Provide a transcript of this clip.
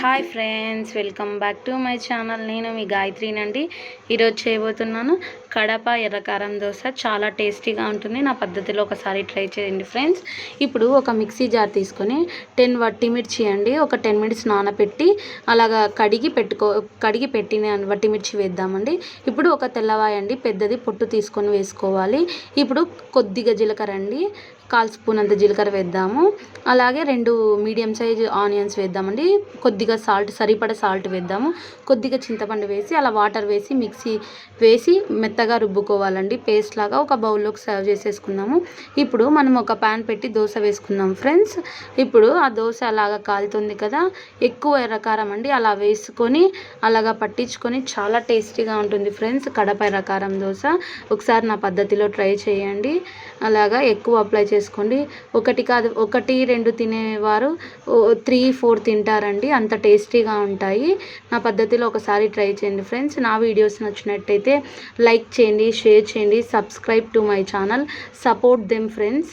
Hi friends, welcome back to my channel. నేను మీ గాయత్రినండి. ఈరోజు చేయబోతున్నాను కడప ఎర్రకారం దోశ. చాలా టేస్టీగా ఉంటుంది. నా పద్ధతిలో ఒకసారి ట్రై చేయండి ఫ్రెండ్స్. ఇప్పుడు ఒక మిక్సీ జార్ తీసుకొని 10 వట్టిమిర్చి అండి, ఒక 10 మినిట్స్ నానబెట్టి అలాగా కడిగి పెట్టిన వట్టిమిర్చి వేద్దామండి. ఇప్పుడు ఒక తెల్లవాయ అండి, పెద్దది పొట్టు తీసుకొని వేసుకోవాలి. ఇప్పుడు కొద్దిగా జీలకర్ర అండి, 1/4 స్పూన్ అంత జీలకర్ర వేద్దాము. అలాగే 2 మీడియం సైజ్ ఆనియన్స్ వేద్దామండి. కొద్దిగా సరిపడా సాల్ట్ వేద్దాము. కొద్దిగా చింతపండు వేసి అలా వాటర్ వేసి మిక్సీ వేసి మెత్తగా రుబ్బుకోవాలండి. పేస్ట్ లాగా ఒక బౌల్లోకి సర్వ్ చేసేసుకుందాము. ఇప్పుడు మనం ఒక ప్యాన్ పెట్టి దోశ వేసుకుందాం ఫ్రెండ్స్. ఇప్పుడు ఆ దోశ అలాగా కాలుతుంది కదా, ఎక్కువ ఎర్రకారం అండి అలా వేసుకొని అలాగా పట్టించుకొని చాలా టేస్టీగా ఉంటుంది ఫ్రెండ్స్ కడప ఎర్రకారం దోశ. ఒకసారి నా పద్ధతిలో ట్రై చేయండి. అలాగా ఎక్కువ అప్లై చేసుకోండి. ఒకటి కాదు, 1, 2 తినేవారు 3, 4 తింటారండి. అంత టేస్టీగా ఉంటాయి. నా పద్ధతిలో ఒకసారి ట్రై చేయండి ఫ్రెండ్స్. నా వీడియోస్ నచ్చినట్టయితే లైక్ చేయండి, షేర్ చేయండి, subscribe to my channel, support them friends.